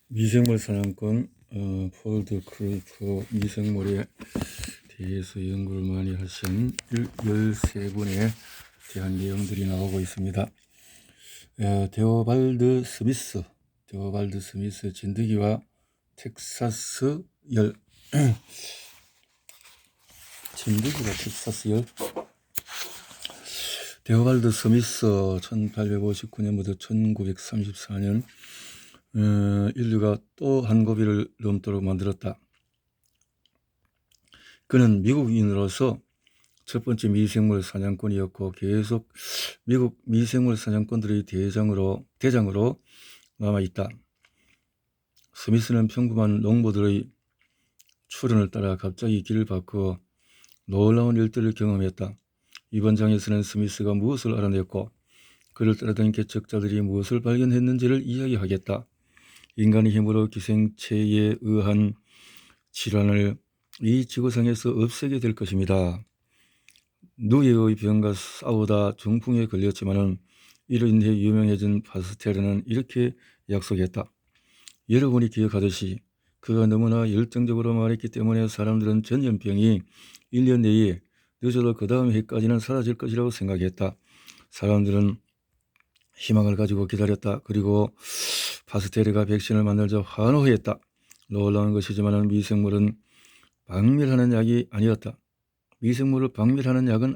미생물 사냥꾼 폴드 크루프 미생물에 대해서 연구를 많이 하신 13분에 대한 내용들이 나오고 있습니다. 데오발드 스미스 진드기와 텍사스 열 진드기와 텍사스 열. 데오발드 스미스 1859년부터 1934년 인류가 또 한 고비를 넘도록 만들었다. 그는 미국인으로서 첫 번째 미생물 사냥꾼이었고 계속 미국 미생물 사냥꾼들의 대장으로 남아있다. 스미스는 평범한 농부들의 출현을 따라 갑자기 길을 바꾸어 놀라운 일들을 경험했다. 이번 장에서는 스미스가 무엇을 알아냈고 그를 따르던 개척자들이 무엇을 발견했는지를 이야기하겠다. 인간의 힘으로 기생체에 의한 질환을 이 지구상에서 없애게 될 것입니다. 누에의 병과 싸우다 중풍에 걸렸지만은 이로 인해 유명해진 파스텔은 이렇게 약속했다. 여러분이 기억하듯이 그가 너무나 열정적으로 말했기 때문에 사람들은 전염병이 1년 내에 늦어도 그 다음 해까지는 사라질 것이라고 생각했다. 사람들은 희망을 가지고 기다렸다. 그리고 파스테르가 백신을 만들자 환호했다. 놀라운 것이지만 미생물을 박멸하는 약은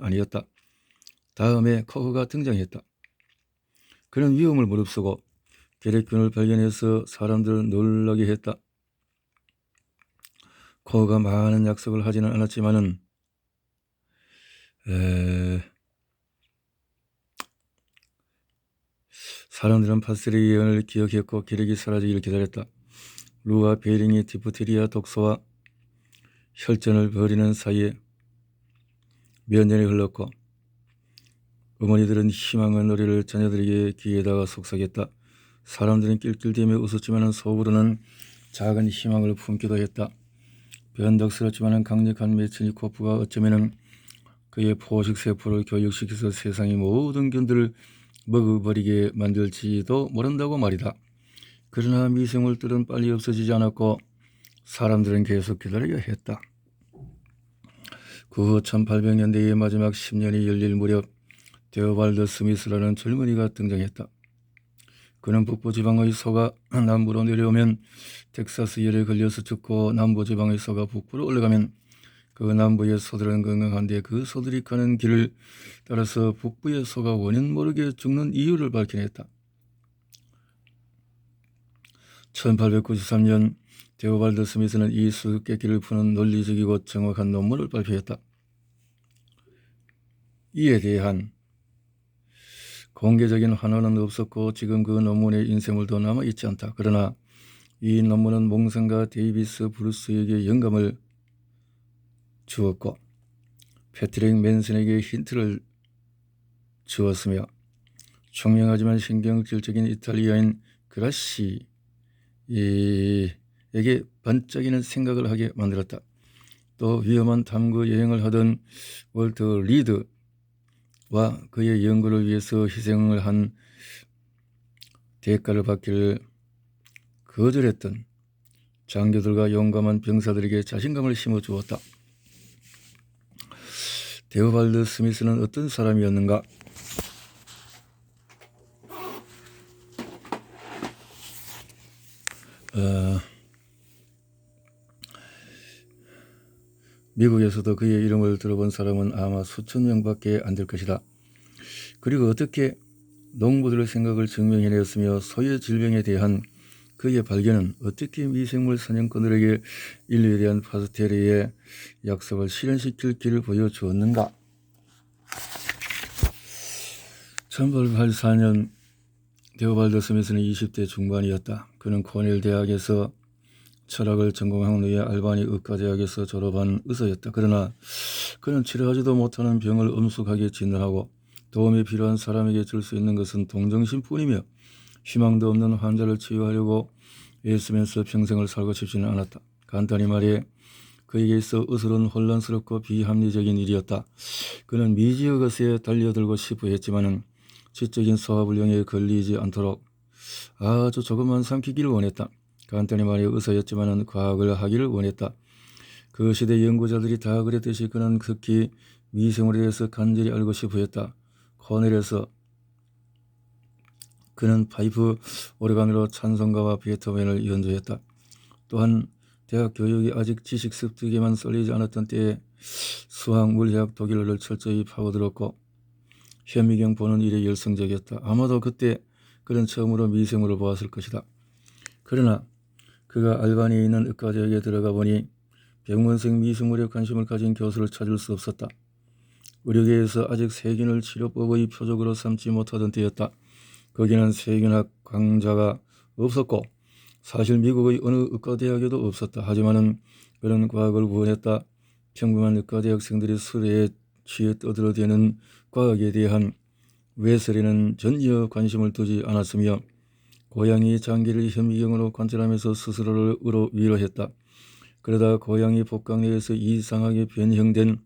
아니었다. 다음에 코흐가 등장했다. 그는 위험을 무릅쓰고 결핵균을 발견해서 사람들을 놀라게 했다. 코흐가 많은 약속을 하지는 않았지만은 사람들은 파스텔의 예언을 기억했고 결핵이 사라지기를 기다렸다. 루와 베링이 디프테리아 독소와 혈전을 벌이는 사이에 몇 년이 흘렀고 어머니들은 희망의 노래를 자녀들에게 귀에다가 속삭였다. 사람들은 낄낄대며 웃었지만 속으로는 작은 희망을 품기도 했다. 변덕스럽지만 강력한 메츠니코프가 어쩌면 그의 포식세포를 교육시켜서 세상의 모든 견들을 먹어버리게 만들지도 모른다고 말이다. 그러나 미생물들은 빨리 없어지지 않았고 사람들은 계속 기다려야 했다. 그 후 1800년대의 마지막 10년이 열릴 무렵 데오발드 스미스라는 젊은이가 등장했다. 그는 북부지방의 소가 남부로 내려오면 텍사스 열에 걸려서 죽고 남부지방의 소가 북부로 올라가면 그 남부의 소들은 건강한데 그 소들이 가는 길을 따라서 북부의 소가 원인 모르게 죽는 이유를 밝혀냈다. 1893년 데오발드 스미스는 이 수수께끼를 푸는 논리적이고 정확한 논문을 발표했다. 이에 대한 공개적인 환호는 없었고 지금 그 논문의 인쇄물도 남아있지 않다. 그러나 이 논문은 몽상가 데이비스 브루스에게 영감을 주었고 패트릭 맨슨에게 힌트를 주었으며 총명하지만 신경질적인 이탈리아인 그라시에게 반짝이는 생각을 하게 만들었다. 또 위험한 탐구 여행을 하던 월터 리드와 그의 연구를 위해서 희생을 한 대가를 받기를 거절했던 장교들과 용감한 병사들에게 자신감을 심어주었다. 데오발드 스미스는 어떤 사람이었는가? 미국에서도 그의 이름을 들어본 사람은 아마 수천 명밖에 안 될 것이다. 그리고 어떻게 농부들의 생각을 증명해냈으며 소의 질병에 대한 그의 발견은 어떻게 미생물 사냥꾼들에게 인류에 대한 파스테르의 약속을 실현시킬 길을 보여주었는가? 1884년 데오발드 스미스는 20대 중반이었다. 그는 코넬 대학에서 철학을 전공한 후에 알바니 의과대학에서 졸업한 의사였다. 그러나 그는 치료하지도 못하는 병을 엄숙하게 진단하고 도움이 필요한 사람에게 줄 수 있는 것은 동정심뿐이며 희망도 없는 환자를 치유하려고 애쓰면서 평생을 살고 싶지는 않았다. 간단히 말해 그에게 있어 의술은 혼란스럽고 비합리적인 일이었다. 그는 미지의 것에 달려들고 싶어 했지만 지적인 소화불량에 걸리지 않도록 아주 조금만 삼키기를 원했다. 간단히 말해 의사였지만 과학을 하기를 원했다. 그 시대 연구자들이 다 그랬듯이 그는 특히 미생물에 대해서 간절히 알고 싶어 했다. 코넬에서 그는 파이프 오르간으로 찬송가와 베토벤을 연주했다. 또한 대학 교육이 아직 지식 습득에만 쏠리지 않았던 때에 수학, 물리학, 독일어를 철저히 파고들었고 현미경 보는 일에 열성적이었다. 아마도 그때 그는 처음으로 미생물을 보았을 것이다. 그러나 그가 알바니에 있는 의과대학에 들어가 보니 병원생 미생물에 관심을 가진 교수를 찾을 수 없었다. 의료계에서 아직 세균을 치료법의 표적으로 삼지 못하던 때였다. 거기는 세균학 강좌가 없었고 사실 미국의 어느 의과대학에도 없었다. 하지만은 그런 과학을 구원했다. 평범한 의과대학생들이 술에 취해 떠들어대는 과학에 대한 외설에는 전혀 관심을 두지 않았으며 고양이 장기를 현미경으로 관찰하면서 스스로를 위로했다. 그러다 고양이 복강 내에서 이상하게 변형된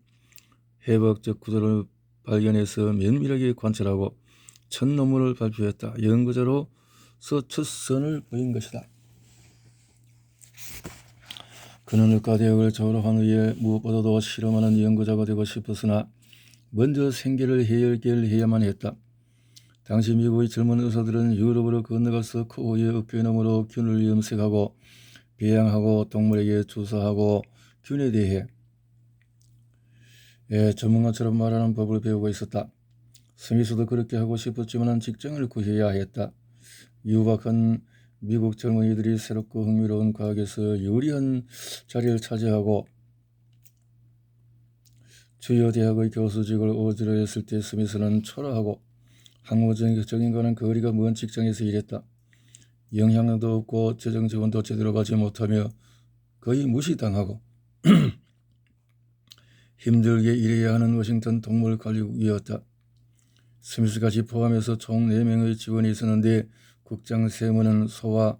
해부학적 구조를 발견해서 면밀하게 관찰하고 첫 논문을 발표했다. 연구자로서 첫 선을 보인 것이다. 그는 의과대학을 졸업한 후에 무엇보다도 실험하는 연구자가 되고 싶었으나 먼저 생계를 해결해야만 했다. 당시 미국의 젊은 의사들은 유럽으로 건너가서 코어의 어깨너머로 균을 염색하고 배양하고 동물에게 주사하고 균에 대해 전문가처럼 말하는 법을 배우고 있었다. 스미스도 그렇게 하고 싶었지만 직장을 구해야 했다. 유박한 미국 젊은이들이 새롭고 흥미로운 과학에서 유리한 자리를 차지하고 주요 대학의 교수직을 오지로했을 때 스미스는 초라하고 학문적인 것은 거리가 먼 직장에서 일했다. 영향력도 없고 재정 지원도 제대로 받지 못하며 거의 무시당하고 힘들게 일해야 하는 워싱턴 동물관리국이었다. 스미스까지 포함해서 총 4명의 직원이 있었는데 국장 세무는 소와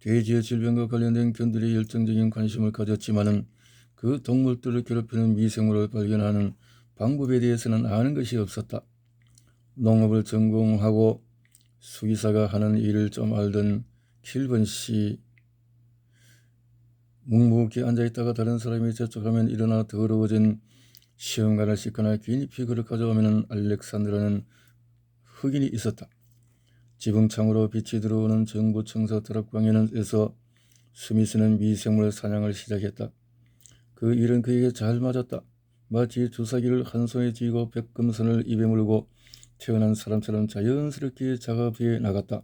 돼지의 질병과 관련된 견들이 열정적인 관심을 가졌지만은 그 동물들을 괴롭히는 미생물을 발견하는 방법에 대해서는 아는 것이 없었다. 농업을 전공하고 수의사가 하는 일을 좀 알던 킬번 씨, 묵묵히 앉아있다가 다른 사람이 접촉하면 일어나 더러워진 시험관을 씻거나 기니피그를 가져오면 알렉산드라는 흑인이 있었다. 지붕창으로 빛이 들어오는 정부 청사 다락방에서 스미스는 미생물 사냥을 시작했다. 그 일은 그에게 잘 맞았다. 마치 주사기를 한 손에 쥐고 백금선을 입에 물고 태어난 사람처럼 자연스럽게 작업해 나갔다.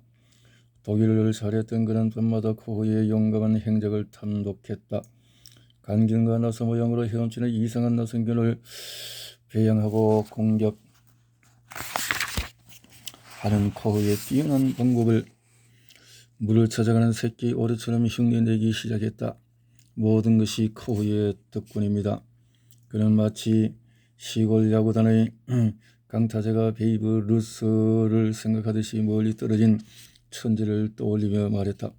독일어를 잘했던 그는 밤마다 코호의 용감한 행적을 탐독했다. 간균과 나서 모양으로 헤엄치는 이상한 나선균을 배양하고 공격하는 코호의 뛰어난 방법을 물을 찾아가는 새끼 오리처럼 흉내내기 시작했다. 모든 것이 코호의 덕분입니다. 그는 마치 시골 야구단의 강타자가 베이브 루스를 생각하듯이 멀리 떨어진 천재를 떠올리며 말했다.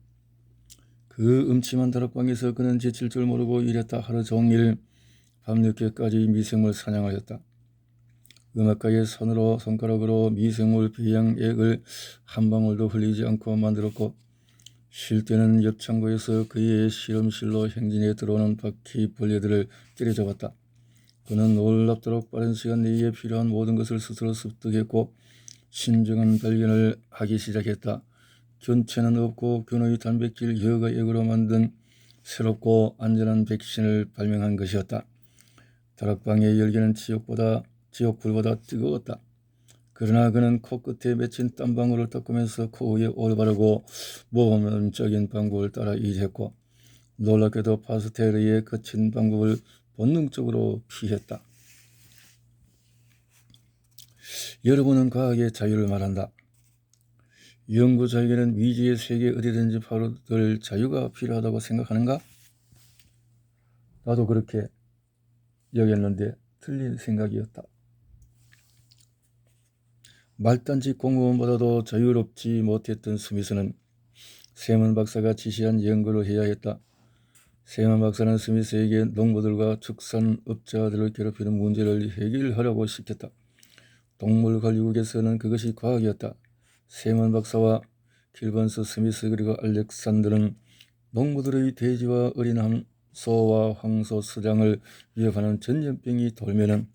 그 음침한 다락방에서 그는 지칠 줄 모르고 일했다. 하루 종일 밤늦게까지 미생물 사냥하였다. 음악가의 손가락으로 미생물 배양액을 한 방울도 흘리지 않고 만들었고 쉴 때는 옆 창고에서 그의 실험실로 행진해 들어오는 바퀴벌레들을 때려잡았다. 그는 놀랍도록 빠른 시간 내에 필요한 모든 것을 스스로 습득했고 신중한 발견을 하기 시작했다. 균체는 없고 균의 단백질 여과액으로 만든 새롭고 안전한 백신을 발명한 것이었다. 다락방의 열기는 지옥불보다 뜨거웠다. 그러나 그는 코끝에 맺힌 땀방울을 닦으면서 코에 올바르고 모험적인 방법을 따라 일했고 놀랍게도 파스텔의 거친 방법을 본능적으로 피했다. 여러분은 과학의 자유를 말한다. 연구자에게는 미지의 세계 어디든지 파고들 자유가 필요하다고 생각하는가? 나도 그렇게 여겼는데 틀린 생각이었다. 말단지 공무원보다도 자유롭지 못했던 스미스는 세먼 박사가 지시한 연구를 해야 했다. 세먼 박사는 스미스에게 농부들과 축산업자들을 괴롭히는 문제를 해결하려고 시켰다. 동물관리국에서는 그것이 과학이었다. 세먼 박사와 킬번스 스미스 그리고 알렉산더는 농부들의 돼지와 어린 소와 황소, 서장을 위협하는 전염병이 돌면은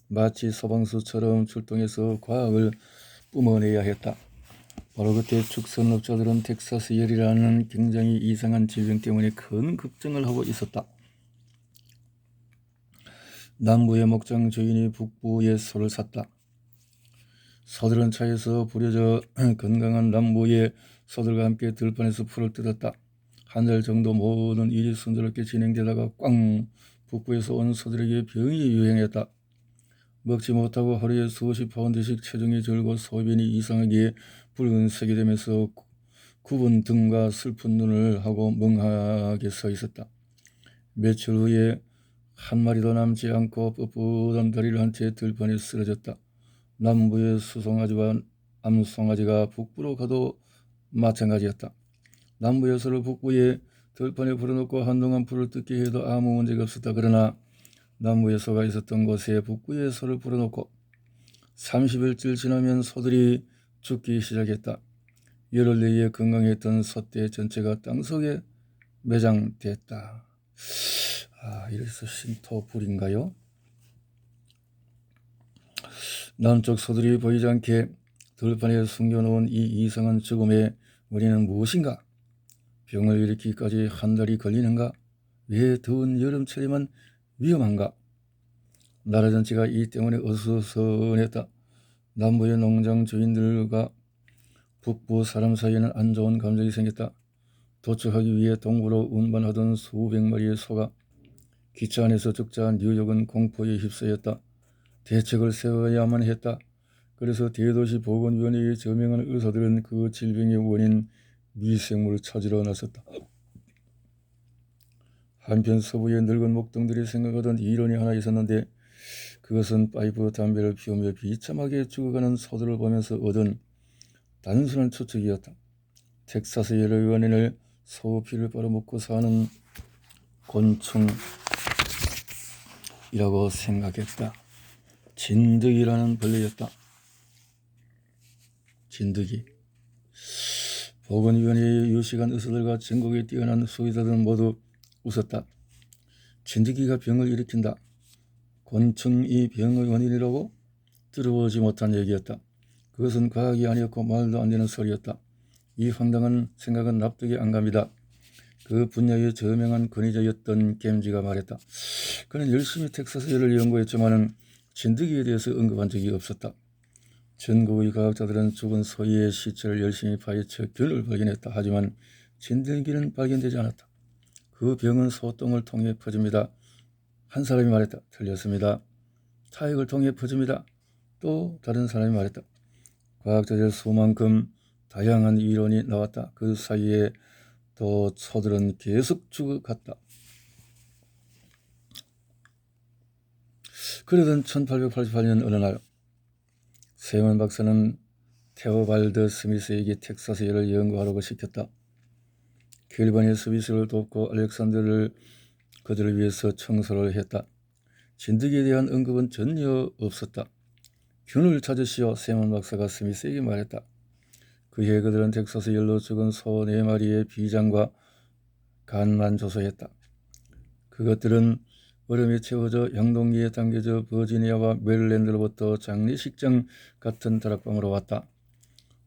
마치 소방서처럼 출동해서 과학을 뿜어내야 했다. 바로 그때 축산업자들은 텍사스 열이라는 굉장히 이상한 질병 때문에 큰 걱정을 하고 있었다. 남부의 목장 주인이 북부의 소를 샀다. 소들은 차에서 부려져 건강한 남부의 소들과 함께 들판에서 풀을 뜯었다. 한 달 정도 모든 일이 순조롭게 진행되다가 꽝! 북부에서 온 소들에게 병이 유행했다. 먹지 못하고 하루에 수십 파운드씩 체중이 줄고 소변이 이상하게 붉은색이 되면서 굽은 등과 슬픈 눈을 하고 멍하게 서 있었다. 며칠 후에 한 마리도 남지 않고 뻣뻣한 다리를 한 채 들판에 쓰러졌다. 남부의 수송아지와 암송아지가 북부로 가도 마찬가지였다. 남부의 소를 북부에 들판에 불어넣고 한동안 풀을 뜯게 해도 아무 문제가 없었다. 그러나 남부의 소가 있었던 곳에 북부의 소를 불어넣고 30일쯤 지나면 소들이 죽기 시작했다. 열흘 내에 건강했던 소떼 전체가 땅속에 매장됐다. 이래서 신토불인가요? 남쪽 소들이 보이지 않게 들판에 숨겨놓은 이 이상한 죽음의 원인은 무엇인가? 병을 일으키기까지 한 달이 걸리는가? 왜 더운 여름철에만 위험한가? 나라 전체가 이 때문에 어수선했다. 남부의 농장 주인들과 북부 사람 사이에는 안 좋은 감정이 생겼다. 도착하기 위해 동부로 운반하던 수백 마리의 소가 기차 안에서 죽자 뉴욕은 공포에 휩싸였다. 대책을 세워야만 했다. 그래서 대도시 보건위원회에 저명한 의사들은 그 질병의 원인 미생물을 찾으러 나섰다. 한편 서부의 늙은 목동들이 생각하던 이론이 하나 있었는데 그것은 파이프 담배를 피우며 비참하게 죽어가는 소들을 보면서 얻은 단순한 추측이었다. 텍사스 여러 원인을 소 피를 빨아먹고 사는 곤충이라고 생각했다. 진드기라는 벌레였다. 진드기. 보건위원회의 유식한 의사들과 전국에 뛰어난 수의사들은 모두 웃었다. 진드기가 병을 일으킨다. 곤충이 병의 원인이라고? 들어보지 못한 얘기였다. 그것은 과학이 아니었고 말도 안 되는 소리였다. 이 황당한 생각은 납득이 안 갑니다. 그 분야의 저명한 권위자였던 겜지가 말했다. 그는 열심히 텍사스를 연구했지만 진드기에 대해서 언급한 적이 없었다. 전국의 과학자들은 죽은 소의 시체를 열심히 파헤쳐 균을 발견했다. 하지만 진드기는 발견되지 않았다. 그 병은 소똥을 통해 퍼집니다. 한 사람이 말했다. 틀렸습니다. 타액을 통해 퍼집니다. 또 다른 사람이 말했다. 과학자들 수만큼 다양한 이론이 나왔다. 그 사이에 또 소들은 계속 죽어갔다. 그러던 1888년 어느 날 세먼 박사는 테오발드 스미스에게 텍사스 열을 연구하라고 시켰다. 켈반의 스미스를 돕고 알렉산더를 그들을 위해서 청소를 했다. 진드기에 대한 언급은 전혀 없었다. 균을 찾으시오. 세먼 박사가 스미스에게 말했다. 그해 그들은 텍사스 열로 죽은 소 4마리의 비장과 간만 조사했다. 그것들은 얼음에 채워져 양동기에 담겨져 버지니아와 메릴랜드로부터 장례식장 같은 다락방으로 왔다.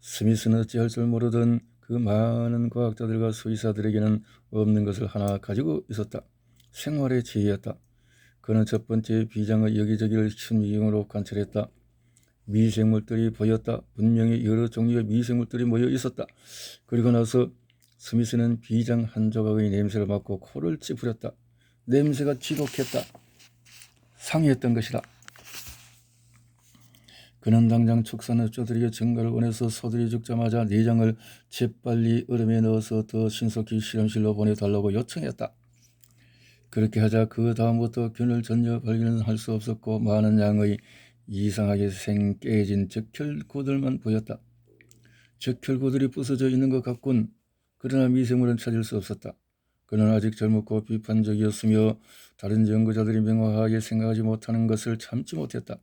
스미스는 어찌할 줄 모르던 그 많은 과학자들과 수의사들에게는 없는 것을 하나 가지고 있었다. 생활의 지혜였다. 그는 첫 번째 비장의 여기저기를 현미경으로 관찰했다. 미생물들이 보였다. 분명히 여러 종류의 미생물들이 모여 있었다. 그리고 나서 스미스는 비장 한 조각의 냄새를 맡고 코를 찌푸렸다. 냄새가 지독했다. 상했던 것이다. 그는 당장 축산업자들에게 증가를 원해서 소들이 죽자마자 내장을 재빨리 얼음에 넣어서 더 신속히 실험실로 보내달라고 요청했다. 그렇게 하자 그 다음부터 균을 전혀 발견할 수 없었고 많은 양의 이상하게 깨진 적혈구들만 보였다. 적혈구들이 부서져 있는 것 같군. 그러나 미생물은 찾을 수 없었다. 그는 아직 젊었고 비판적이었으며 다른 연구자들이 명확하게 생각하지 못하는 것을 참지 못했다.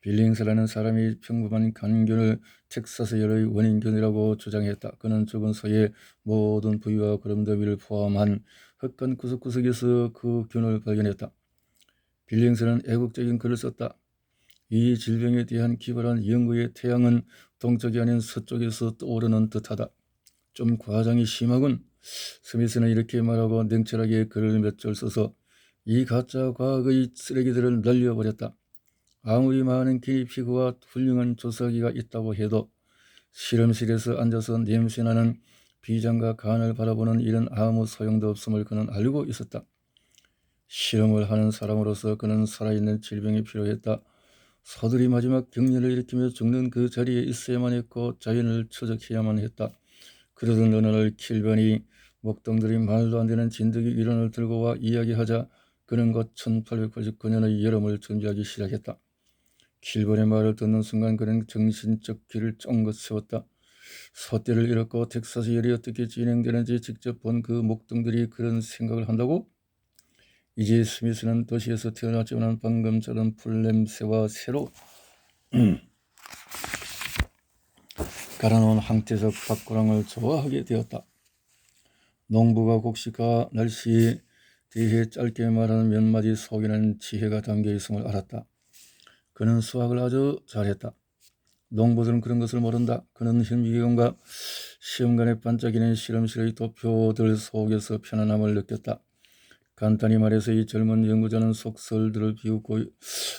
빌링스라는 사람이 평범한 간균을 텍사스 열의 원인균이라고 주장했다. 그는 죽은 소의 모든 부위와 거름더미를 포함한 흑간 구석구석에서 그 균을 발견했다. 빌링스는 애국적인 글을 썼다. 이 질병에 대한 기발한 연구의 태양은 동쪽이 아닌 서쪽에서 떠오르는 듯하다. 좀 과장이 심하군. 스미스는 이렇게 말하고 냉철하게 글을 몇 줄 써서 이 가짜 과학의 쓰레기들을 날려버렸다. 아무리 많은 기니피그와 훌륭한 조사기가 있다고 해도 실험실에서 앉아서 냄새나는 비장과 간을 바라보는 일은 아무 소용도 없음을 그는 알고 있었다. 실험을 하는 사람으로서 그는 살아있는 질병이 필요했다. 소들이 마지막 격렬을 일으키며 죽는 그 자리에 있어야만 했고 자연을 추적해야만 했다. 그러던 어느 날 킬번이 목동들이 말도 안 되는 진드기 이론을 들고 와 이야기하자 그는 곧 1889년의 여름을 준비하기 시작했다. 킬번의 말을 듣는 순간 그는 정신적 길을 쫑긋 세웠다. 소떼를 잃었고 텍사스 열이 어떻게 진행되는지 직접 본 그 목동들이 그런 생각을 한다고? 이제 스미스는 도시에서 태어났지만 방금처럼 풀냄새와 새로 갈아놓은 황태적 밭고랑을 좋아하게 되었다. 농부가 곡식과 날씨에 대해 짧게 말하는 몇 마디 속에는 지혜가 담겨 있음을 알았다. 그는 수학을 아주 잘했다. 농부들은 그런 것을 모른다. 그는 현미경과 시험관에 반짝이는 실험실의 도표들 속에서 편안함을 느꼈다. 간단히 말해서 이 젊은 연구자는 속설들을 비웃고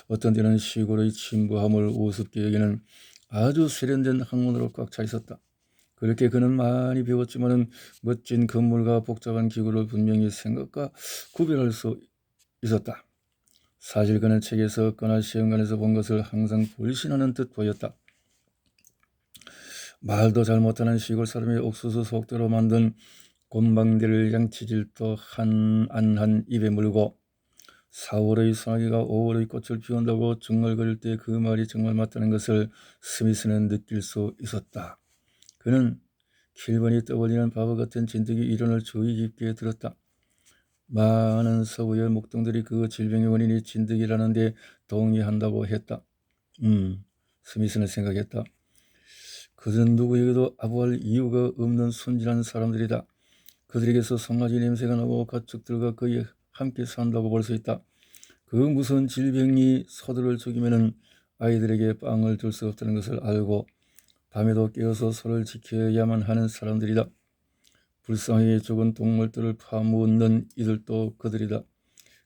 어떤 때는 시골의 진부함을 우습게 여기는 아주 세련된 학문으로 꽉 차 있었다. 그렇게 그는 많이 배웠지만은 멋진 건물과 복잡한 기구를 분명히 생각과 구별할 수 있었다. 사실 그는 책에서 얻거나 시험관에서 본 것을 항상 불신하는 듯 보였다. 말도 잘 못하는 시골 사람이 옥수수 속대로 만든 곰방대를 양치질도 한 입에 물고 4월의 소나기가 5월의 꽃을 피운다고 중얼거릴 때 그 말이 정말 맞다는 것을 스미스는 느낄 수 있었다. 그는 킬번이 떠올리는 바보 같은 진드기 이론을 주의 깊게 들었다. 많은 서구의 목동들이 그 질병의 원인이 진드기라는 데 동의한다고 했다. 스미스는 생각했다. 그들은 누구에게도 아부할 이유가 없는 순진한 사람들이다. 그들에게서 송아지 냄새가 나고 가축들과 거의 함께 산다고 볼 수 있다. 그 무서운 질병이 소들을 죽이면 아이들에게 빵을 줄 수 없다는 것을 알고 밤에도 깨어서 소를 지켜야만 하는 사람들이다. 불쌍하게 죽은 동물들을 파묻는 이들도 그들이다.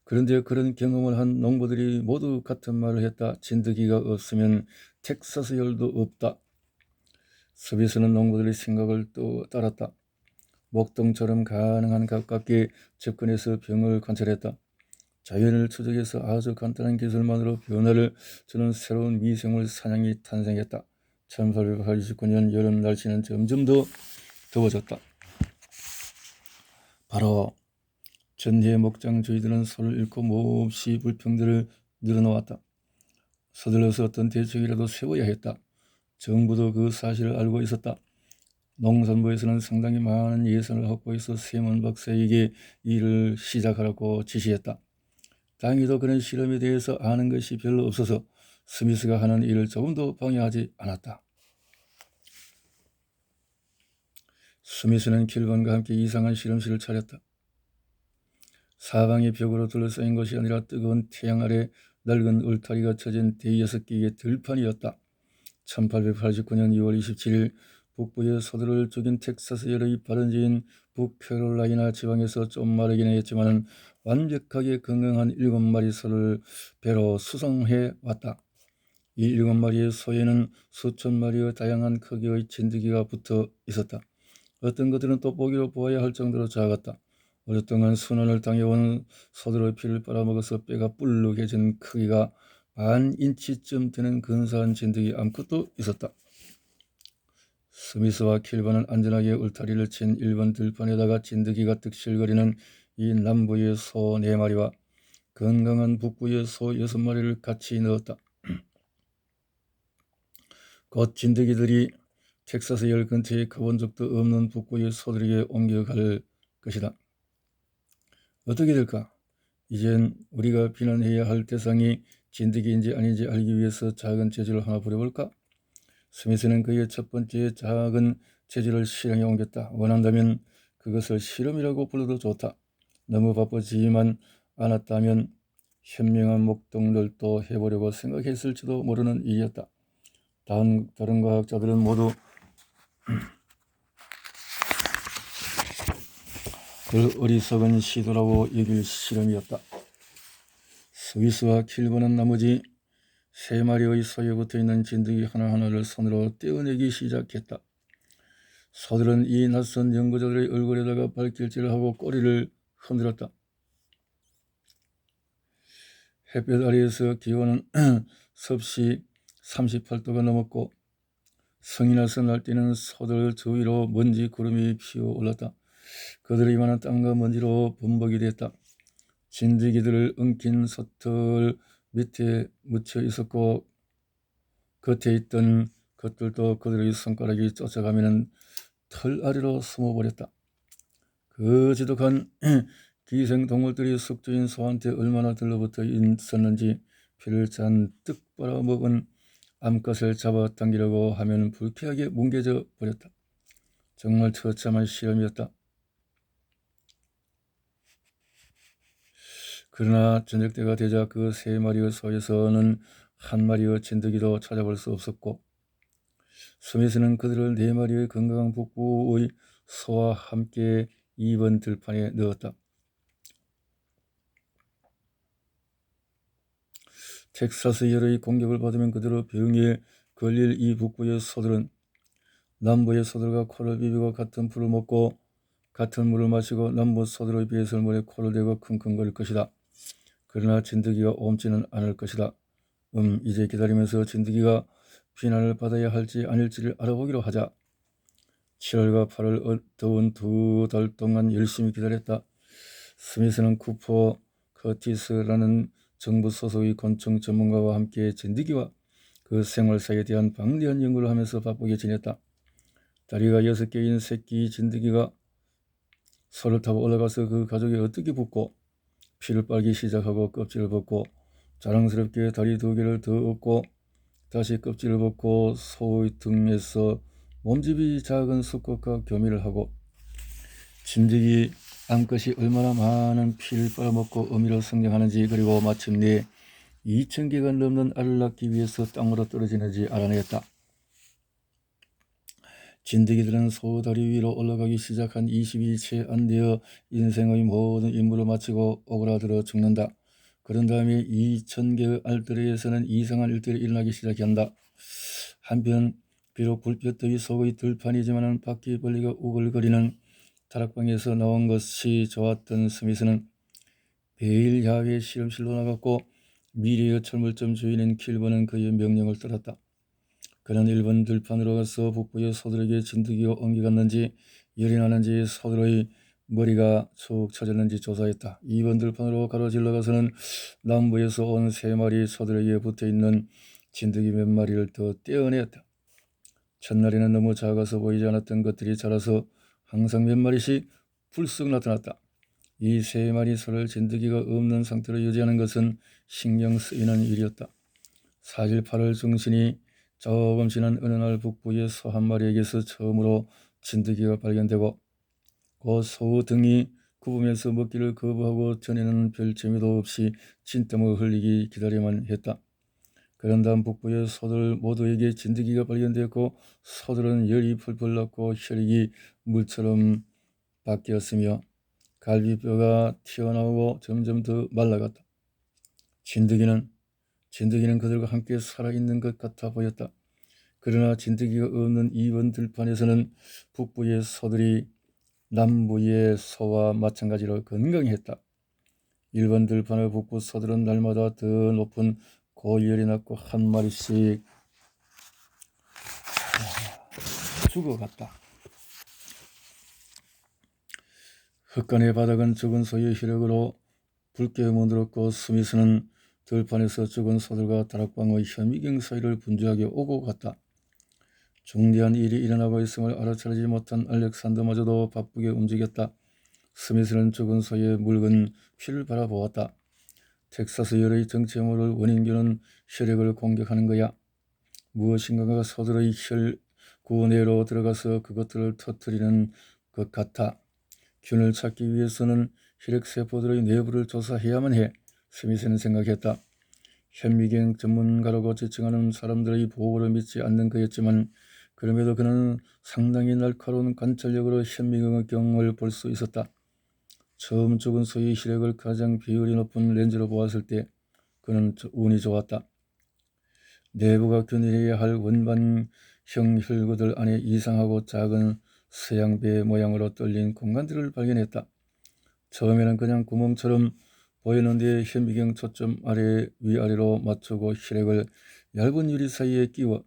그런데 그런 경험을 한 농부들이 모두 같은 말을 했다. 진드기가 없으면 텍사스 열도 없다. 스미스는 농부들의 생각을 또 따랐다. 목동처럼 가능한 가깝게 접근해서 병을 관찰했다. 자연을 추적해서 아주 간단한 기술만으로 변화를 주는 새로운 미생물 사냥이 탄생했다. 1889년 여름 날씨는 점점 더 더워졌다. 바로 전해 목장 주의들은 소를 잃고 몹시 불평들을 늘어놓았다. 서둘러서 어떤 대책이라도 세워야 했다. 정부도 그 사실을 알고 있었다. 농산부에서는 상당히 많은 예산을 확보해서 세먼 박사에게 일을 시작하라고 지시했다. 다행히도 그런 실험에 대해서 아는 것이 별로 없어서 스미스가 하는 일을 조금도 방해하지 않았다. 스미스는 킬번과 함께 이상한 실험실을 차렸다. 사방이 벽으로 둘러싸인 것이 아니라 뜨거운 태양 아래 낡은 울타리가 쳐진 대여섯 개의 들판이었다. 1889년 2월 27일 북부의 소들을 죽인 텍사스 열의 발원지인 북캐롤라이나 지방에서 좀 마르긴 했지만 완벽하게 건강한 7마리 소를 배로 수송해 왔다. 이 7마리의 소에는 수천 마리의 다양한 크기의 진드기가 붙어 있었다. 어떤 것들은 돋보기로 보아야 할 정도로 작았다. 오랫동안 순환을 당해온 소들의 피를 빨아먹어서 뼈가 불룩해진 크기가 반 인치쯤 되는 근사한 진드기 암컷도 있었다. 스미스와 킬번은 안전하게 울타리를 친 1번 들판에다가 진드기가 득실거리는 이 남부의 소 4마리와 건강한 북부의 소 6마리를 같이 넣었다. 곧 진드기들이 텍사스 열 근처에 가본 적도 없는 북부의 소들에게 옮겨갈 것이다. 어떻게 될까? 이젠 우리가 비난해야 할 대상이 진드기인지 아닌지 알기 위해서 작은 재주를 하나 부려볼까? 스미스는 그의 첫 번째 작은 재주를 실행에 옮겼다. 원한다면 그것을 실험이라고 불러도 좋다. 너무 바빠지만 않았다면 현명한 목동들도 해보려고 생각했을지도 모르는 일이었다. 다른 과학자들은 모두 그 어리석은 시도라고 여길 실험이었다. 스위스와 킬버는 나머지 3마리의 소에 붙어있는 진드기 하나하나를 손으로 떼어내기 시작했다. 소들은 이 낯선 연구자들의 얼굴에다가 발길질을 하고 꼬리를 흔들었다. 햇볕 아래에서 기온은 섭씨 38도가 넘었고 성이 나서 날뛰는 소들 주위로 먼지 구름이 피어올랐다. 그들의 이마는 땀과 먼지로 범벅이 됐다. 진드기들을 엉킨 솥들 밑에 묻혀 있었고 겉에 있던 것들도 그들의 손가락이 쫓아가면 털 아래로 숨어버렸다. 그 지독한 기생동물들이 숙주인 소한테 얼마나 들러붙어 있었는지 피를 잔뜩 빨아먹은 암컷을 잡아당기려고 하면 불쾌하게 뭉개져 버렸다. 정말 처참한 실험이었다. 그러나 저녁 때가 되자 그 3마리의 소에서는 한 마리의 진드기도 찾아볼 수 없었고 스미스는 그들을 4마리의 건강한 북부의 소와 함께 2번 들판에 넣었다. 텍사스 열의 공격을 받으면 그대로 병에 걸릴 이 북부의 소들은 남부의 소들과 코를 비비고 같은 풀을 먹고 같은 물을 마시고 남부 소들의 배설물에 코를 대고 킁킁거릴 것이다. 그러나 진드기가 옮지는 않을 것이다. 이제 기다리면서 진드기가 비난을 받아야 할지 아닐지를 알아보기로 하자. 7월과 8월 더운 2달 동안 열심히 기다렸다. 스미스는 쿠퍼 커티스라는 정부 소속의 곤충 전문가와 함께 진드기와 그 생활사에 대한 방대한 연구를 하면서 바쁘게 지냈다. 다리가 6개인 새끼 진드기가 소를 타고 올라가서 그 가죽에 어떻게 붙고 피를 빨기 시작하고 껍질을 벗고 자랑스럽게 다리 2개를 더 얻고 다시 껍질을 벗고 소의 등에서 몸집이 작은 수컷과 교미를 하고 진드기 암컷이 얼마나 많은 피를 빨아먹고 어미로 성장하는지 그리고 마침내 2,000개가 넘는 알을 낳기 위해서 땅으로 떨어지는지 알아냈다. 진드기들은 소 다리 위로 올라가기 시작한 20일째 안 되어 인생의 모든 임무를 마치고 오그라들어 죽는다. 그런 다음에 2,000개의 알들에서는 이상한 일들이 일어나기 시작한다. 한편 비록 불볕더위 속의 들판이지만 바퀴벌레가 우글거리는 다락방에서 나온 것이 좋았던 스미스는 매일 야외 실험실로 나갔고 미래의 철물점 주인인 킬버는 그의 명령을 따랐다. 그는 1번 들판으로 가서 북부의 소들에게 진드기가 옮겨갔는지 열이 나는지 소들의 머리가 축 처졌는지 조사했다. 2번 들판으로 가로질러 가서는 남부에서 온 3마리 소들에게 붙어있는 진드기 몇 마리를 더 떼어내었다. 첫날에는 너무 작아서 보이지 않았던 것들이 자라서 항상 몇 마리씩 불쑥 나타났다. 이 3마리 소를 진드기가 없는 상태로 유지하는 것은 신경 쓰이는 일이었다. 사실 8월 중순이 조금 지난 어느 날 북부의 소 한 마리에게서 처음으로 진드기가 발견되고 그 소의 등이 굽으면서 먹기를 거부하고 전에는 별 재미도 없이 진땀을 흘리기 기다려만 했다. 그런 다음 북부의 소들 모두에게 진드기가 발견되었고 소들은 열이 펄펄 났고 혈액이 물처럼 바뀌었으며 갈비뼈가 튀어나오고 점점 더 말라갔다. 진드기는 그들과 함께 살아있는 것 같아 보였다. 그러나 진드기가 없는 2번 들판에서는 북부의 소들이 남부의 소와 마찬가지로 건강했다. 1번 들판의 북부 소들은 날마다 더 높은 고열이 났고 한 마리씩 죽어갔다. 흙간의 바닥은 죽은 소의 혈액으로 붉게 물들었고 스미스는 들판에서 죽은 소들과 다락방의 현미경 사이를 분주하게 오고 갔다. 중대한 일이 일어나고 있음을 알아차리지 못한 알렉산더마저도 바쁘게 움직였다. 스미스는 죽은 소의 묽은 피를 바라보았다. 텍사스 열의 정체모를 원인교는 혈액을 공격하는 거야. 무엇인가가 서둘러 혈구 내로 들어가서 그것들을 터뜨리는 것 같아. 균을 찾기 위해서는 혈액세포들의 내부를 조사해야만 해. 스미스는 생각했다. 현미경 전문가라고 지칭하는 사람들의 보고를 믿지 않는 그였지만 그럼에도 그는 상당히 날카로운 관찰력으로 현미경을 볼 수 있었다. 처음 죽은 소의 혈액을 가장 비율이 높은 렌즈로 보았을 때 그는 운이 좋았다. 내부가 균일해야 할 원반형 혈구들 안에 이상하고 작은 서양배 모양으로 뚫린 공간들을 발견했다. 처음에는 그냥 구멍처럼 보였는데 현미경 초점 아래 위아래로 맞추고 혈액을 얇은 유리 사이에 끼워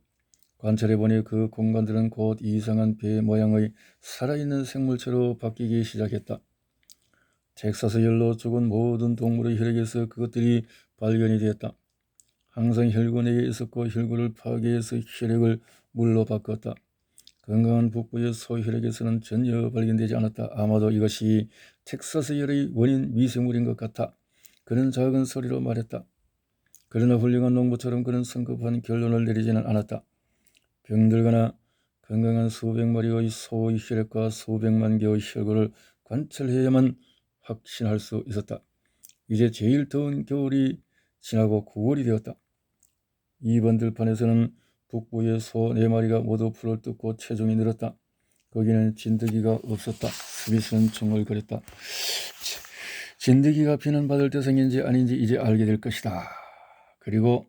관찰해보니 그 공간들은 곧 이상한 배 모양의 살아있는 생물체로 바뀌기 시작했다. 텍사스 열로 죽은 모든 동물의 혈액에서 그것들이 발견이 되었다. 항상 혈구 내에 있었고 혈구를 파괴해서 혈액을 물로 바꿨다. 건강한 북부의 소혈액에서는 전혀 발견되지 않았다. 아마도 이것이 텍사스 열의 원인 미생물인 것 같아. 그는 작은 소리로 말했다. 그러나 훌륭한 농부처럼 그는 성급한 결론을 내리지는 않았다. 병들거나 건강한 수백 마리의 소의 혈액과 수백만 개의 혈구를 관찰해야만 확신할 수 있었다. 이제 제일 더운 겨울이 지나고 9월이 되었다. 이번 들판에서는 북부의 소 4마리가 모두 풀을 뜯고 체중이 늘었다. 거기는 진드기가 없었다. 스미스는 중얼거렸다. 진드기가 비난받을 대상인지 아닌지 이제 알게 될 것이다. 그리고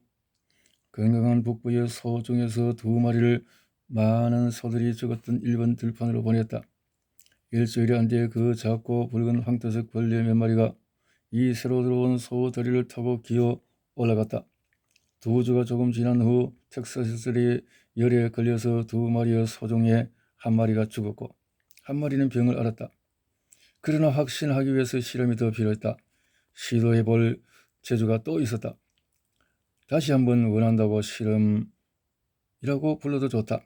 건강한 북부의 소 중에서 2마리를 많은 소들이 죽었던 일본 들판으로 보냈다. 일주일이 안 뒤에 그 작고 붉은 황토색 벌레 몇 마리가 이 새로 들어온 소 다리를 타고 기어 올라갔다. 2주가 조금 지난 후 텍사스의 열에 걸려서 2마리의 소 중에 1마리가 죽었고 1마리는 병을 앓았다. 그러나 확신하기 위해서 실험이 더 필요했다. 시도해볼 재주가 또 있었다. 다시 한번 원한다고 실험이라고 불러도 좋다.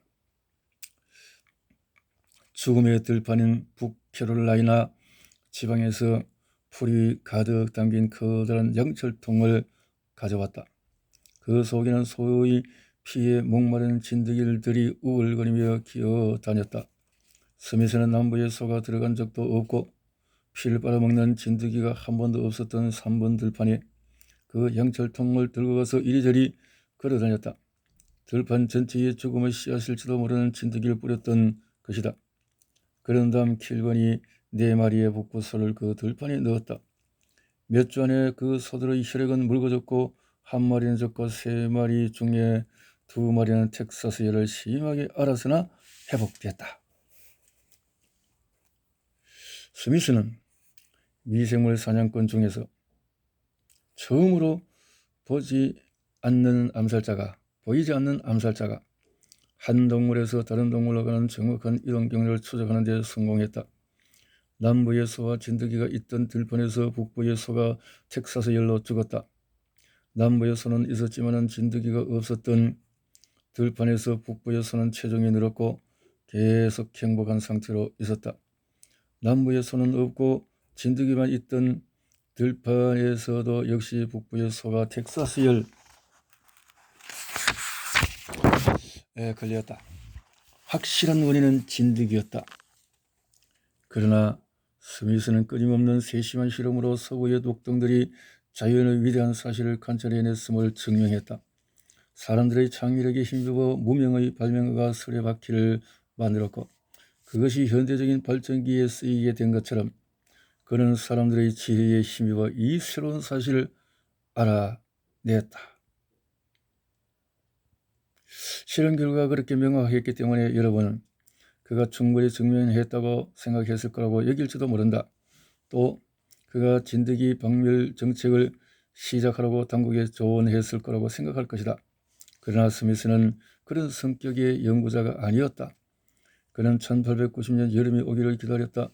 죽음의 들판인 북캐롤라이나 지방에서 풀이 가득 담긴 커다란 양철통을 가져왔다. 그 속에는 소의 피에 목마른 진드기들이 우글거리며 기어다녔다. 스미스는 남부에 소가 들어간 적도 없고 피를 빨아먹는 진드기가 한 번도 없었던 3번 들판에 그 양철통을 들고 가서 이리저리 걸어다녔다. 들판 전체에 죽음의 씨앗일지도 모르는 진드기를 뿌렸던 것이다. 그런 다음 킬건이 4마리의 북부소를 그 들판에 넣었다. 몇 주 안에 그 소들의 혈액은 묽어졌고 1마리는 죽고 3마리 중에 2마리는 텍사스 열을 심하게 앓아서나 회복됐다. 스미스는 미생물 사냥꾼 중에서 처음으로 보이지 않는 암살자가 한 동물에서 다른 동물로 가는 정확한 이동 경로를 추적하는 데 성공했다. 남부의 소와 진드기가 있던 들판에서 북부의 소가 텍사스 열로 죽었다. 남부의 소는 있었지만 진드기가 없었던 들판에서 북부의 소는 체중이 늘었고 계속 행복한 상태로 있었다. 남부의 소는 없고 진드기만 있던 들판에서도 역시 북부의 소가 텍사스 열에 걸렸다. 확실한 원인은 진드기였다. 그러나 스미스는 끊임없는 세심한 실험으로 서구의 독동들이 자연의 위대한 사실을 관찰해냈음을 증명했다. 사람들의 창의력에 힘입어 무명의 발명가가 수레바퀴를 만들었고 그것이 현대적인 발전기에 쓰이게 된 것처럼 그는 사람들의 지혜에 힘입어 이 새로운 사실을 알아냈다. 실험 결과가 그렇게 명확했기 때문에 여러분은 그가 충분히 증명했다고 생각했을 거라고 여길지도 모른다. 또 그가 진드기 박멸 정책을 시작하라고 당국에 조언했을 거라고 생각할 것이다. 그러나 스미스는 그런 성격의 연구자가 아니었다. 그는 1890년 여름이 오기를 기다렸다.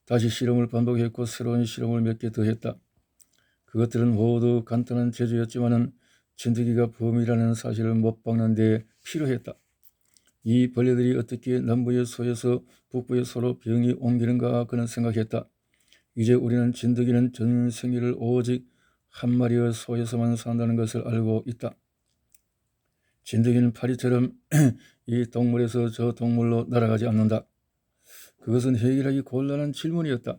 다시 실험을 반복했고 새로운 실험을 몇 개 더 했다. 그것들은 모두 간단한 재주였지만 진드기가 범이라는 사실을 못 박는 데 필요했다. 이 벌레들이 어떻게 남부의 소에서 북부의 소로 병이 옮기는가 그는 생각했다. 이제 우리는 진드기는 전 생애를 오직 한 마리의 소에서만 산다는 것을 알고 있다. 진드기는 파리처럼 이 동물에서 저 동물로 날아가지 않는다. 그것은 해결하기 곤란한 질문이었다.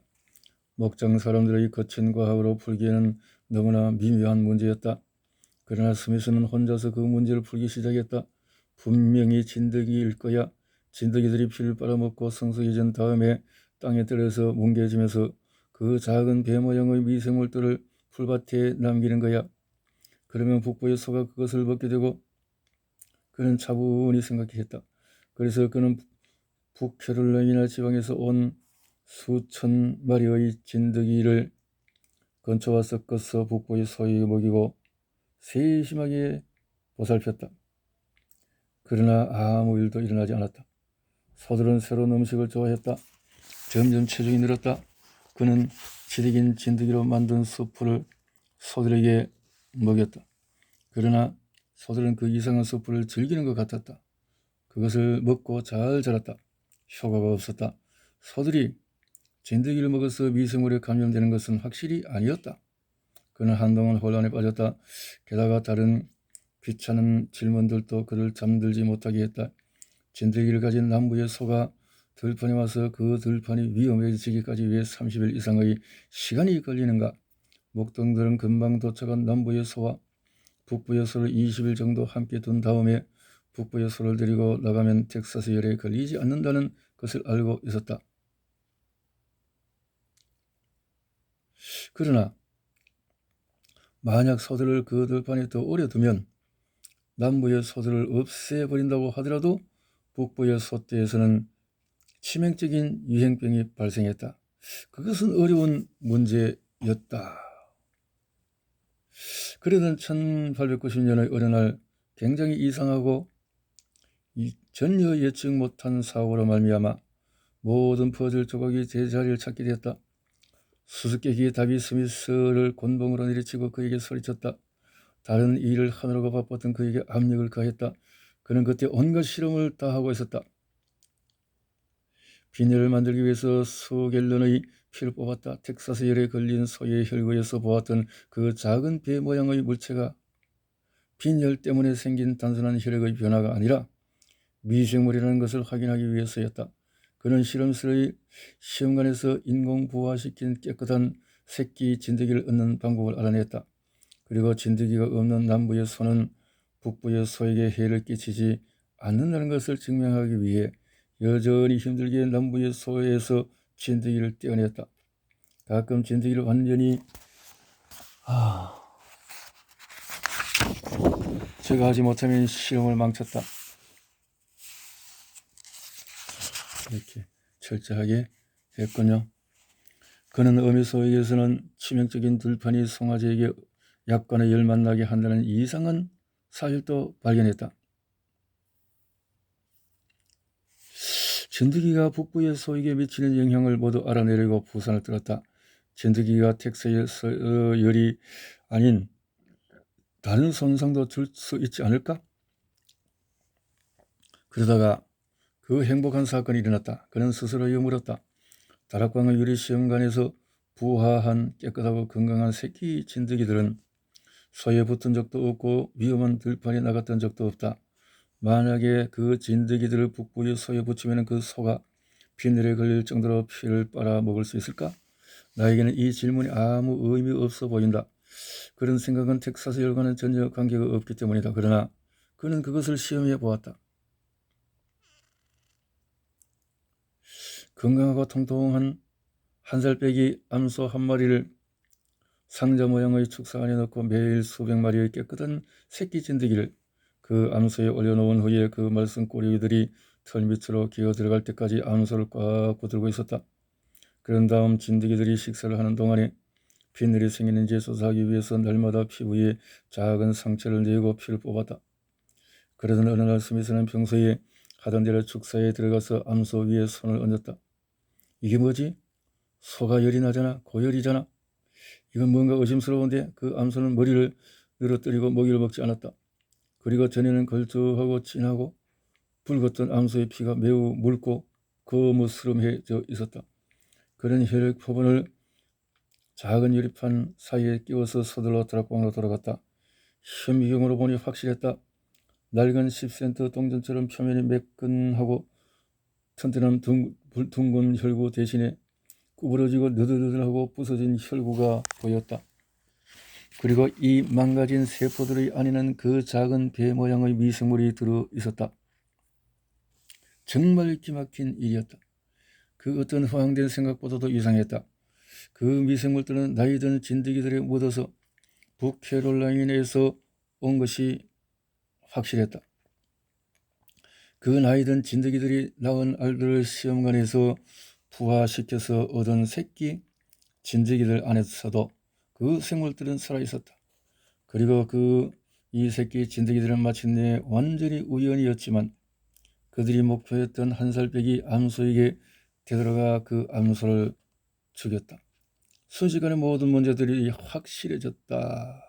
목장 사람들의 거친 과학으로 풀기에는 너무나 미묘한 문제였다. 그러나 스미스는 혼자서 그 문제를 풀기 시작했다. 분명히 진드기일 거야. 진드기들이 피를 빨아먹고 성숙해진 다음에 땅에 떨어져 뭉개지면서 그 작은 배 모양의 미생물들을 풀밭에 남기는 거야. 그러면 북부의 소가 그것을 먹게 되고, 그는 차분히 생각했다. 그래서 그는 북캐롤라이나 지방에서 온 수천 마리의 진드기를 건초와 섞어서 북부의 소에게 먹이고 세심하게 보살폈다. 그러나 아무 일도 일어나지 않았다. 소들은 새로운 음식을 좋아했다. 점점 체중이 늘었다. 그는 지리긴 진드기로 만든 수프를 소들에게 먹였다. 그러나 소들은 그 이상한 수프를 즐기는 것 같았다. 그것을 먹고 잘 자랐다. 효과가 없었다. 소들이 진드기를 먹어서 미생물에 감염되는 것은 확실히 아니었다. 그는 한동안 혼란에 빠졌다. 게다가 다른 귀찮은 질문들도 그를 잠들지 못하게 했다. 진드기를 가진 남부의 소가 들판에 와서 그 들판이 위험해지기까지 왜 30일 이상의 시간이 걸리는가? 목동들은 금방 도착한 남부의 소와 북부의 소를 20일 정도 함께 둔 다음에 북부의 소를 데리고 나가면 텍사스 열에 걸리지 않는다는 것을 알고 있었다. 그러나 만약 소들을 그 들판에 더 오래 두면 남부의 소들을 없애버린다고 하더라도 북부의 소떼에서는 치명적인 유행병이 발생했다. 그것은 어려운 문제였다. 그러던 1890년의 어느 날 굉장히 이상하고 전혀 예측 못한 사고로 말미암아 모든 퍼즐 조각이 제자리를 찾게 되었다. 수수께끼의 답이 스미스를 곤봉으로 내리치고 그에게 소리쳤다. 다른 일을 하느라고 바빴던 그에게 압력을 가했다. 그는 그때 온갖 실험을 다 하고 있었다. 비닐을 만들기 위해서 수갤런의 피를 뽑았다. 텍사스 열에 걸린 소의 혈구에서 보았던 그 작은 배 모양의 물체가 빈혈 때문에 생긴 단순한 혈액의 변화가 아니라 미생물이라는 것을 확인하기 위해서였다. 그는 실험실의 시험관에서 인공 부화시킨 깨끗한 새끼 진드기를 얻는 방법을 알아냈다. 그리고 진드기가 없는 남부의 소는 북부의 소에게 해를 끼치지 않는다는 것을 증명하기 위해 여전히 힘들게 남부의 소에서 진드기를 떼어냈다. 가끔 진드기를 완전히 제가 하지 못하면 실험을 망쳤다. 이렇게 철저하게 했군요. 그는 어미소에게서는 치명적인 들판이 송아지에게 약간의 열만 나게 한다는 이상한 사실도 발견했다. 진드기가 북부의 소에게 미치는 영향을 모두 알아내려고 부산을 들었다. 진드기가 텍사스 열이 아닌 다른 손상도 줄 수 있지 않을까? 그러다가 그 행복한 사건이 일어났다. 그는 스스로에게 물었다. 다락방의 유리 시험관에서 부화한 깨끗하고 건강한 새끼 진드기들은 소에 붙은 적도 없고 위험한 들판에 나갔던 적도 없다. 만약에 그 진드기들을 북부의 소에 붙이면 그 소가 비늘에 걸릴 정도로 피를 빨아 먹을 수 있을까? 나에게는 이 질문이 아무 의미 없어 보인다. 그런 생각은 텍사스 열과는 전혀 관계가 없기 때문이다. 그러나 그는 그것을 시험해 보았다. 건강하고 통통한 한 살 빼기 암소 한 마리를 상자 모양의 축사 안에 넣고 매일 수백 마리의 깨끗한 새끼 진드기를 그 암소에 올려놓은 후에 그 말썽 꼬리들이 털 밑으로 기어 들어갈 때까지 암소를 꽉 붙들고 있었다. 그런 다음 진드기들이 식사를 하는 동안에 비늘이 생기는지 조사하기 위해서 날마다 피부에 작은 상처를 내고 피를 뽑았다. 그러던 어느 날 스미스는 평소에 하던 대로 축사에 들어가서 암소 위에 손을 얹었다. 이게 뭐지? 소가 열이 나잖아. 고열이잖아. 이건 뭔가 의심스러운데 그 암소는 머리를 늘어뜨리고 먹이를 먹지 않았다. 그리고 전에는 걸쭉하고 진하고 붉었던 암소의 피가 매우 묽고 거무스름해져 있었다. 그런 혈액 표본을 작은 유리판 사이에 끼워서 서둘러 다락방으로 돌아갔다. 현미경으로 보니 확실했다. 낡은 10센트 동전처럼 표면이 매끈하고 튼튼한 둥근 혈구 대신에 구부러지고 느들느들하고 부서진 혈구가 보였다. 그리고 이 망가진 세포들의 안에는 그 작은 배 모양의 미생물이 들어 있었다. 정말 기막힌 일이었다. 그 어떤 허황된 생각보다도 이상했다. 그 미생물들은 나이든 진드기들에 묻어서 북캐롤라인에서 온 것이 확실했다. 그 나이든 진드기들이 낳은 알들을 시험관에서 부화시켜서 얻은 새끼 진드기들 안에서도 그 생물들은 살아있었다. 그리고 이 새끼 진드기들은 마침내 완전히 우연이었지만 그들이 목표했던 한 살빼기 암소에게 되돌아가 그 암소를 죽였다. 순식간에 모든 문제들이 확실해졌다.